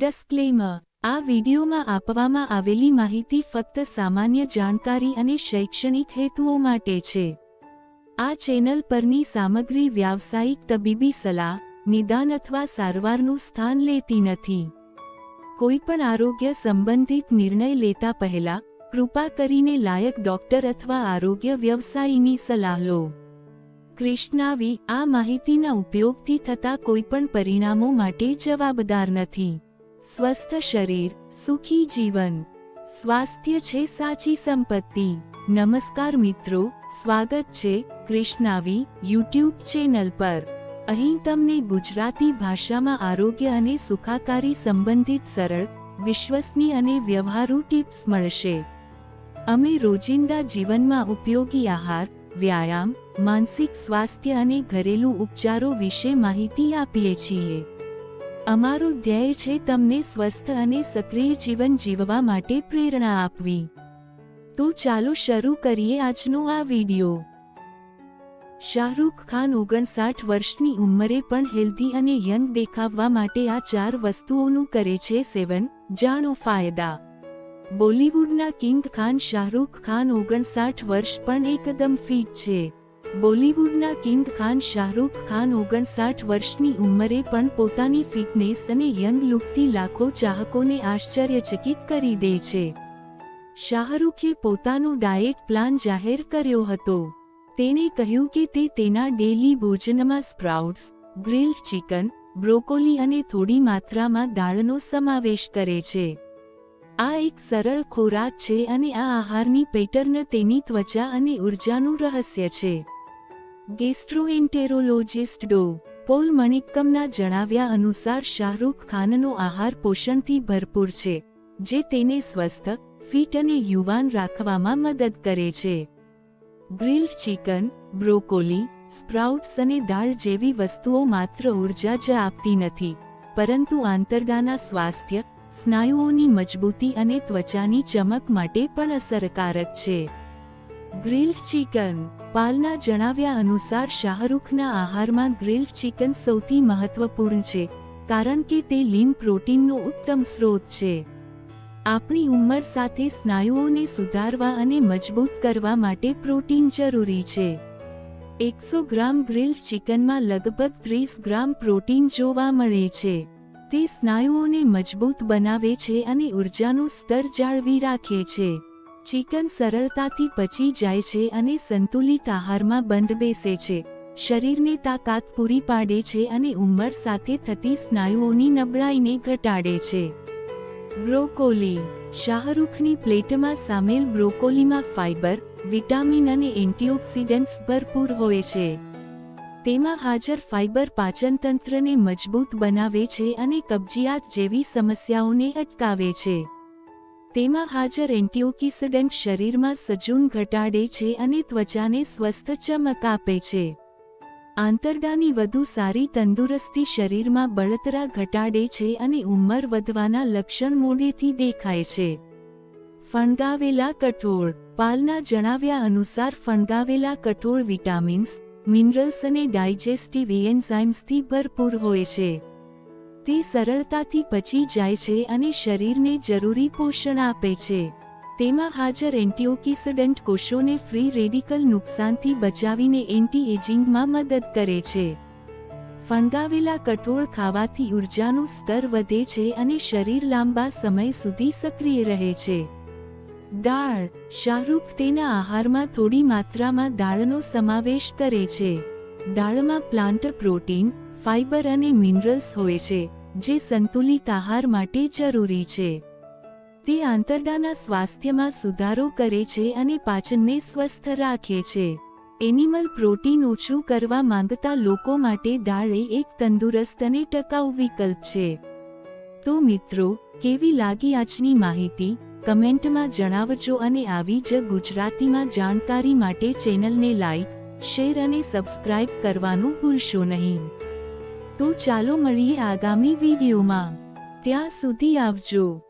Disclaimer: આ વિડિયોમાં આપવામાં આવેલી માહિતી ફક્ત સામાન્ય જાણકારી અને શૈક્ષણિક હેતુઓ માટે છે. આ ચેનલ પરની સામગ્રી વ્યાવસાયિક તબીબી સલાહ, નિદાન અથવા સારવારનું સ્થાન લેતી નથી. કોઈપણ આરોગ્ય સંબંધિત નિર્ણય લેતા પહેલા કૃપા કરીને લાયક ડોક્ટર અથવા આરોગ્ય વ્યવસાયીની સલાહ લો. કૃષ્ણાવી આ માહિતીના ઉપયોગથી થતા કોઈપણ પરિણામો માટે જવાબદાર નથી. સ્વસ્થ શરીર, સુખી જીવન. સ્વાસ્થ્ય છે સાચી સંપત્તિ. નમસ્કાર મિત્રો, સ્વાગત છે કૃષ્ણાવી યુટ્યુબ ચેનલ પર. અહીં તમને ગુજરાતી ભાષામાં આરોગ્ય અને સુખાકારી સંબંધિત સરળ, વિશ્વસનીય અને વ્યવહારુ ટિપ્સ મળશે. અમે રોજિંદા જીવનમાં ઉપયોગી આહાર, વ્યાયામ, માનસિક સ્વાસ્થ્ય અને ઘરેલું ઉપચારો વિશે માહિતી આપીએ છીએ. અમારો ધ્યેય છે તમને સ્વસ્થ અને સક્રિય જીવન જીવવા માટે પ્રેરણા આપવી. તો ચાલો શરૂ કરીએ આજનો આ વિડિયો. શાહરૂખ ખાન 59 વર્ષની ઉંમરે પણ હેલ્ધી અને યંગ દેખાવા માટે આ 4 વસ્તુઓનું કરે છે સેવન. જાણો ફાયદા. બોલિવૂડના કિંગ ખાન શાહરૂખ ખાન 59 વર્ષ પણ એકદમ ફિટ છે. બોલિવૂડના કિંગ ખાન શાહરૂખ ખાન 59 વર્ષની ઉંમરે પણ પોતાની ફિટનેસ અને યંગ લુકથી લાખો ચાહકોને આશ્ચર્યચકિત કરી દે છે. શાહરૂખે પોતાનો ડાયેટ પ્લાન જાહેર કર્યો હતો. તેણે કહ્યું કે તે તેના ડેલી ભોજનમાં સ્પ્રાઉટ્સ, ગ્રીલ્ડ ચિકન, બ્રોકોલી અને થોડી માત્રામાં દાળનો સમાવેશ કરે છે. આ એક સરળ ખોરાક છે અને આ આહારની પેટર્ન તેની ત્વચા અને ઉર્જાનું રહસ્ય છે. ગેસ્ટ્રોએન્ટેરોલોજિસ્ટ ડો. પોલ મણિક્કમના જણાવ્યા અનુસાર શાહરૂખ ખાનનો આહાર પોષણથી ભરપૂર છે, જે તેને સ્વસ્થ, ફિટ અને યુવાન રાખવામાં મદદ કરે છે. ગ્રીલ્ડ ચિકન, બ્રોકોલી, સ્પ્રાઉટ્સ અને દાળ જેવી વસ્તુઓ માત્ર ઉર્જા જ આપતી નથી, પરંતુ આંતરડાના સ્વાસ્થ્ય, સ્નાયુઓની મજબૂતી અને ત્વચાની ચમક માટે પણ અસરકારક છે. Grilled chicken. પાલના જણાવ્યા અનુસાર શાહરૂખના આહારમાં ગ્રીલ્ડ ચિકન સૌથી મહત્વપૂર્ણ છે, કારણ કે તે લીન પ્રોટીનનો ઉત્તમ સ્રોત છે. આપણી ઉંમર સાથે સ્નાયુઓને સુધારવા અને મજબૂત કરવા માટે પ્રોટીન જરૂરી છે. 100 ગ્રામ ગ્રીલ્ડ ચિકનમાં લગભગ 30 ગ્રામ પ્રોટીન જોવા મળે છે. તે સ્નાયુઓને મજબૂત બનાવે છે અને ઉર્જાનું સ્તર જાળવી રાખે છે. ચિકન સરળતાથી પચી જાય છે અને સંતુલિત આહારમાં બંધ બેસે છે, શરીરને તાકાત પૂરી પાડે છે અને ઉંમર સાથે થતી સ્નાયુઓની નબળાઈને ઘટાડે છે. બ્રોકોલી. શાહરૂખની પ્લેટમાં સામેલ બ્રોકોલીમાં ફાઇબર, વિટામિન અને એન્ટીઓક્સિડન્ટ્સ ભરપૂર હોય છે. તેમાં હાજર ફાઇબર પાચનતંત્રને મજબૂત બનાવે છે અને કબજિયાત જેવી સમસ્યાઓને અટકાવે છે. તેમાં હાજર એન્ટીઓક્સિડન્ટ શરીરમાં સજૂન ઘટાડે છે અને ત્વચાને સ્વસ્થ ચમક આપે છે. આંતરડાની વધુ સારી તંદુરસ્તી શરીરમાં બળતરા ઘટાડે છે અને ઉંમર વધવાના લક્ષણ મોડેથી દેખાય છે. ફણગાવેલા કઠોળ. પાલના જણાવ્યા અનુસાર ફણગાવેલા કઠોળ વિટામિન્સ, મિનરલ્સ અને ડાયજેસ્ટિવ એન્ઝાઇમ્સથી ભરપૂર હોય છે. તે સરળતાથી પચી જાય છે અને શરીરને જરૂરી પોષણ આપે છે. તેમાં હાજર એન્ટીઓક્સિડન્ટ કોષોને ફ્રી રેડિકલ નુકસાનથી બચાવીને એન્ટી-એજિંગમાં મદદ કરે છે. ફણગાવેલા કઠોળ ખાવાથી ઉર્જાનું સ્તર વધે છે અને શરીર લાંબા સમય સુધી સક્રિય રહે છે. દાળ. શાહરૂખ તેના આહારમાં થોડી માત્રામાં દાળનો સમાવેશ કરે છે. દાળમાં પ્લાન્ટ પ્રોટીન, ફાઇબર અને મિનરલ્સ હોય છે, જે સંતુલિત આહાર માટે જરૂરી છે. તે આંતરડાના સ્વાસ્થ્યમાં સુધારો કરે છે અને પાચનને સ્વસ્થ રાખે છે. એનિમલ પ્રોટીન ઓછું કરવા માંગતા લોકો માટે દાળ એક તંદુરસ્ત અને ટકાઉ વિકલ્પ છે. તો મિત્રો, કેવી લાગી આજની માહિતી? કમેન્ટમાં જણાવજો અને આવી જ ગુજરાતીમાં જાણકારી માટે ચેનલને લાઇક, શેર અને સબસ્ક્રાઇબ કરવાનું ભૂલશો નહીં. તો ચાલો મળીએ આગામી વિડીયોમાં. ત્યાં સુધી આવજો.